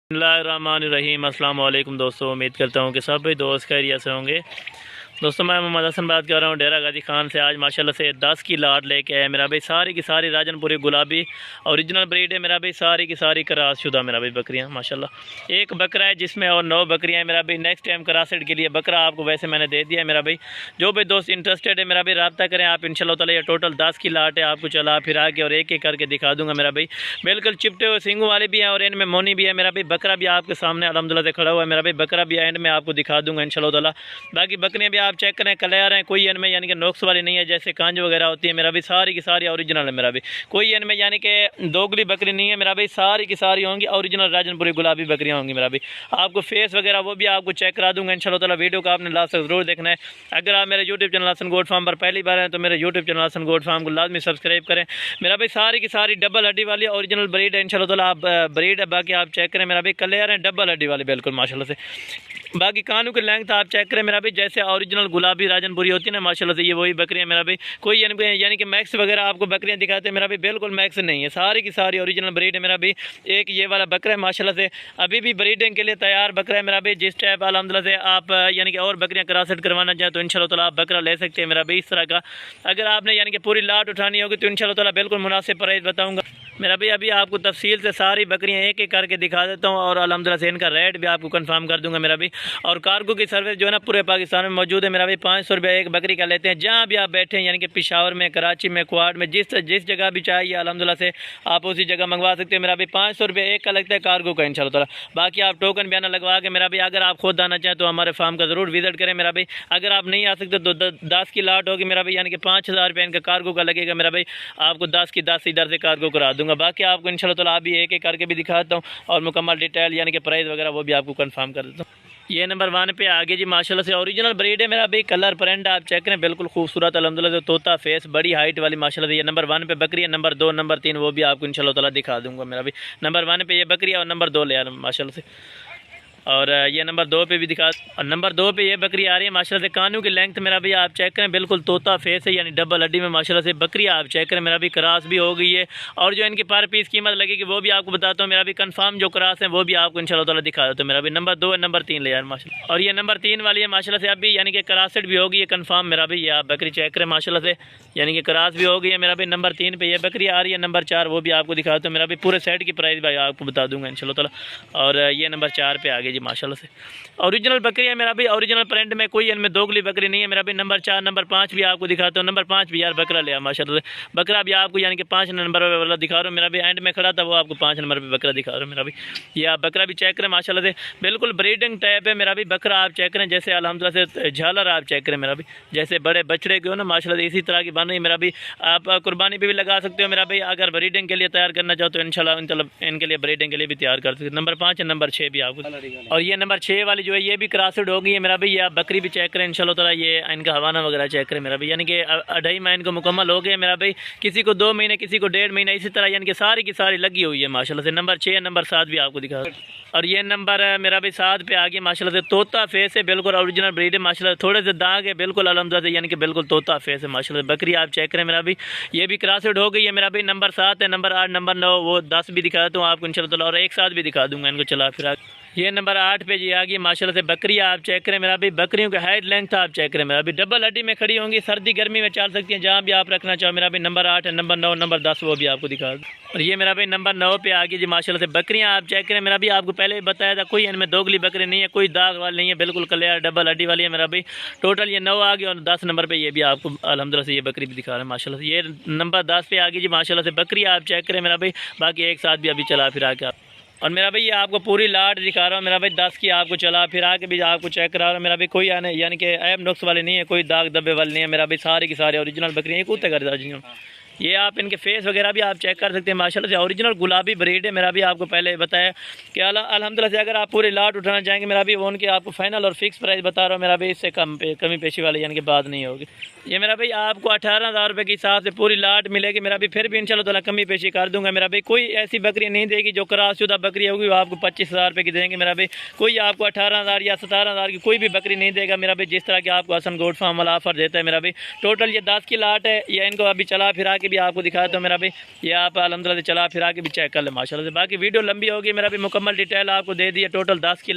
बिस्मिल्लाहिर्रहमानिर्रहीम। अस्सलाम वालेकुम दोस्तों, उम्मीद करता हूँ कि सब भाई दोस्त खैरियत से होंगे। दोस्तों मैं मोहम्मद हसन बात कर रहा हूँ डेरा गाजी खान से। आज माशाल्लाह से 10 की लाट लेके आया मेरा भाई। सारी की सारी राजनपुरी गुलाबी ओरिजिनल ब्रीड है मेरा भाई। सारी की सारी क्रॉस शुदा मेरा भाई बकरियाँ माशाल्लाह। एक बकरा है जिसमें और 9 बकरियाँ हैं मेरा भाई। नेक्स्ट टाइम क्रॉसेड के लिए बकरा आपको वैसे मैंने दे दिया है मेरा भाई। जो भी दोस्त इंटरेस्टेड है मेरा भाई रब्ता करें आप इंशाल्लाह ताला। ये टोटल 10 की लाट है, आपको चला फिरा के और एक एक करके दिखा दूंगा मेरा भाई। बिल्कुल चिपटे हुए सिंगू वाले भी हैं और इनमें मोनी भी है मेरा भाई। बकरा भी आपके सामने अल्हम्दुलिल्लाह से खड़ा हुआ है मेरा भाई। बकरा भी एंड में आपको दिखा दूंगा इंशाल्लाह ताला। बाकी बकरियाँ भी आप चेक करें, कलर हैं, कोई इनमें यानी कि नोक्स वाली नहीं है जैसे कांज वगैरह होती है मेरा भी। सारी की सारी ओरिजिनल है मेरा भी। कोई इनमें यानी कि दोगली बकरी नहीं है मेरा भाई। सारी की सारी होंगी ओरिजिनल राजनपुरी गुलाबी बकरियाँ होंगी मेरा भी। आपको फेस वगैरह वो भी आपको चेक करा दूंगा इंशाल्लाह ताला। वीडियो को आपने लास्ट तक जरूर देखना है। अगर आप मेरे YouTube channel Hasan goat farm पर पहली बार हैं तो मेरे YouTube channel Hasan goat farm को लाजमी सब्सक्राइब करें मेरा भाई। सारी की सारी डबल हड्डी वाली ओरिजिनल ब्रीड है इंशाल्लाह ताला। आप ब्रीड है, बाकी आप चेक करें मेरा भाई। कलर हैं डबल हड्डी वाले बिल्कुल माशाल्लाह से। बाकी कानों की लेंथ आप चेक करें मेरा भाई। जैसे ओरिजिनल गुलाबी राजनपुरी होती है ना माशाल्लाह से, ये वही बकरियां मेरा भाई। कोई यानी कि मैक्स वगैरह आपको बकरियां दिखाते हैं मेरा भाई, बिल्कुल मैक्स नहीं है। सारी की सारी ओरिजिनल ब्रीड है मेरा भाई। एक ये वाला बकरा है माशाल्लाह से, अभी भी ब्रीडिंग के लिए तैयार बकरा है मेरा भाई। जिस टाइप अल्हम्दुलिल्लाह से आप यानी कि और बकरियां क्रॉसेड करवाना चाहें तो इंशाल्लाह ताला आप बकरा ले सकते हैं मेरा भाई इस तरह का। अगर आपने यानी कि पूरी लाट उठानी होगी तो इंशाल्लाह ताला बिल्कुल मुनासिब प्राइस बताऊँगा मेरा भाई। अभी आपको तफसील से सारी बकरियां एक एक करके दिखा देता हूं और अल्हम्दुलिल्लाह से इनका रेट भी आपको कंफर्म कर दूंगा मेरा भाई। और कार्गो की सर्विस जो है ना पूरे पाकिस्तान में मौजूद है मेरा भाई। 500 रुपये एक बकरी का लेते हैं। जहां भी आप बैठे हैं यानी कि पेशावर में, कराची में, क्वाड में, जिस जगह भी चाहिए अल्हम्दुलिल्लाह से आप उसी जगह मंगवा सकते हैं मेरा भाई। 500 रुपये एक का लगता है कार्गो का इंशाल्लाह ताला। बाकी आप टोकन बयाना लगवा के मेरा भाई अगर आप खुद आना चाहें तो हमारे फार्म का ज़रूर विजिट करें मेरा भाई। अगर आप नहीं आ सकते तो 10 की लाट होगी मेरा भाई, यानी कि 5000 रुपये इनका कार्गो का लगेगा मेरा भाई। आपको 10 की 10 इधर से कार्गो करा दूंगा। बाकी आपको इंशाल्लाह ताला अभी एक एक करके भी दिखाता हूँ और मुकम्मल डिटेल यानी कि प्राइस वगैरह वो भी आपको कंफर्म कर देता हूँ। ये नंबर 1 पे आगे जी माशाल्लाह से ओरिजिनल ब्रीड है मेरा भाई। कलर प्रिंट आप चेक करें बिल्कुल खूबसूरत अल्हम्दुलिल्लाह से। तोता फेस, बड़ी हाइट वाली माशाल्लाह से। ये नंबर 1 पे बकरी है। नंबर 2 नंबर 3 वो भी आपको इंशाल्लाह ताला दिखा दूंगा मेरा भाई। नंबर 1 पे ये बकरी है और नंबर 2 ले आ माशाल्लाह से। और ये नंबर 2 पे भी दिखा। और नंबर 2 पे ये बकरी आ रही है माशाल्लाह से। कानों की लेंथ मेरा भी आप चेक करें बिल्कुल तोता फेस है यानी डबल हड्डी में माशाल्लाह से बकरी आप चेक करें मेरा भी। क्रॉस भी हो गई है और जो इनकी पर पीस कीमत लगेगी वो भी आपको बताता हूँ मेरा भी। कंफर्म जो क्रॉस है वो भी आपको इंशाल्लाह ताला दिखा देता हूँ मेरा भी। नंबर 2 है, नंबर 3 ले यार माशाल्लाह। और ये नंबर 3 वाली है माशाल्लाह से अभी यानी कि क्रॉसेड भी होगी, ये कंफर्म मेरा भी। ये आप बकरी चेक करें माशाल्लाह से यानी कि क्रॉस भी हो गई है मेरा भी। नंबर 3 पे ये बकरी आ रही है। नंबर 4 वो भी आपको दिखाता हूँ मेरा भी। पूरे सेट की प्राइस भाई आपको बता दूंगा इंशाल्लाह ताला। और ये नंबर 4 पे आ गई जी माशाल्लाह से। ओरिजिनल बकरी है मेरा भी। ओरिजिनल प्रिंट में कोई इनमें दोगली बकरी नहीं है मेरा भी। नंबर 4 नंबर 5 भी आपको दिखाता हूँ। नंबर 5 भी यार बकरा लिया माशाल्लाह से। बकरा भी आपको यानी कि 5 नंबर वाला दिखा रहा हूँ मेरा भी। एंड में खड़ा था वो आपको 5 नंबर पे बकरा दिखा रहा हूँ मेरा भी। ये आप बकरा भी चेक करें माशाल्लाह से बिल्कुल ब्रीडिंग टाइप है मेरा भी। बकरा आप चेक करें जैसे अल्हम्दुलिल्लाह से झालर आप चेक करें मेरा भी। जैसे बड़े बछड़े के हो ना माशाल्लाह से इसी तरह की बन रही मेरा भी। आप कुर्बानी पे भी लगा सकते हो मेरा भाई। अगर ब्रीडिंग के लिए तैयार करना चाहो तो इंशाल्लाह इनके लिए ब्रीडिंग के लिए भी तैयार कर सकते। नंबर 5 है, नंबर 6 भी आपको। और ये नंबर 6 वाली जो है ये भी क्रॉसेड हो गई है मेरा भाई। ये आप बकरी भी चेक करें इंशाल्लाह ताला। ये इनका हवाना वगैरह चेक करें मेरा भाई। यानी कि 2.5 महीने को मुकम्मल हो गए मेरा भाई। किसी को 2 महीने, किसी को 1.5 महीने, इसी तरह यानी कि सारी की सारी लगी हुई है माशाल्लाह से। नंबर 6 नंबर 7 भी आपको दिखा। और ये नंबर मेरा भाई 7 पे आ गया माशाल्लाह से। तोता फेस है बिल्कुल ओरिजिनल ब्रीड है माशाल्लाह से। थोड़े से दाग है बिल्कुल अल्हम्दुलिल्लाह से यानी कि बिल्कुल तोता फेस है माशाल्लाह से। बकरी आप चेक करें मेरा भाई। ये भी क्रॉसेड हो गई है मेरा भाई। नंबर 7 है, नंबर 8 नंबर 9 वो 10 भी दिखाता हूँ आपको इंशाल्लाह ताला। और एक साथ भी दिखा दूंगा इनको चला फिर। ये नंबर 8 पे जी आ गई माशाल्लाह से बकरी आप चेक करें मेरा भी। बकरियों की हाइट लेंथ आप चेक करें मेरा भी। डबल हड्डी में खड़ी होंगी, सर्दी गर्मी में चल सकती हैं, जहाँ भी आप रखना चाहो मेरा भी। नंबर 8 है, नंबर 9 नंबर 10 वो भी आपको दिखा दूँ। और ये मेरा भाई नंबर 9 पे आ गई जी माशाल्लाह से बकरियाँ आप चेक करें मेरा भी। आपको पहले ही बताया था कोई इनमें दोगली बकरी नहीं है, कोई दाग वाली नहीं है, बिल्कुल क्लियर डबल हड्डी वाली है मेरा भाई। टोटल ये 9 आ गई। और 10 नंबर पे ये भी आपको अल्हम्दुलिल्लाह से ये बकरी भी दिखा रहा है माशाल्लाह से। ये नंबर 10 पे आ गई जी माशाल्लाह से बकरी आप चेक करें मेरा भाई। बाकी एक साथ भी अभी चला फिरा के आप। और मेरा भाई ये आपको पूरी लाट दिखा रहा हूँ मेरा भाई। 10 की आपको चला फिरा के भी आपको चेक करा रहा हूँ मेरा भाई। कोई यानी कि ऐब नुक्स वाली नहीं है, कोई दाग धब्बे वाली नहीं है मेरा भाई। सारी की सारी ओरिजिनल बकरियाँ कूदते कर जी। ये आप इनके फेस वगैरह भी आप चेक कर सकते हैं माशाल्लाह से। ओरिजिनल गुलाबी ब्रीड है मेरा भी। आपको पहले बताया कि अल्हम्दुलिल्लाह से अगर आप पूरी लाट उठाना चाहेंगे मेरा भी वो उनके आपको फाइनल और फिक्स प्राइस बता रहा हूँ मेरा भी। इससे कमी पेशी वाली यानी कि बात नहीं होगी। ये मेरा भाई आपको 18,000 रुपये के हिसाब से पूरी लाट मिलेगी मेरा भी। फिर भी इंशाल्लाह ताला कमी पेशी कर दूंगा मेरा भाई। कोई ऐसी बकरी नहीं देगी जो क्रॉसशुदा बकरी होगी वो आपको 25,000 रुपये की देंगे मेरा भाई। कोई आपको 18,000 या 17,000 की कोई भी बकरी नहीं देगा मेरा भाई। जिस तरह की आपको हसन गोट फार्म वाला ऑफर देता है मेरा भाई। टोटल ये 10 की लाट है। ये इनको अभी चला फिरा के भी आपको दिखाया तो मेरा भाई ये आप अलहमदुलिल्लाह चला फिरा के भी चेक कर ले माशाल्लाह से। बाकी वीडियो लंबी होगी, मेरा भी मुकम्मल डिटेल आपको दे दी है। टोटल 10 की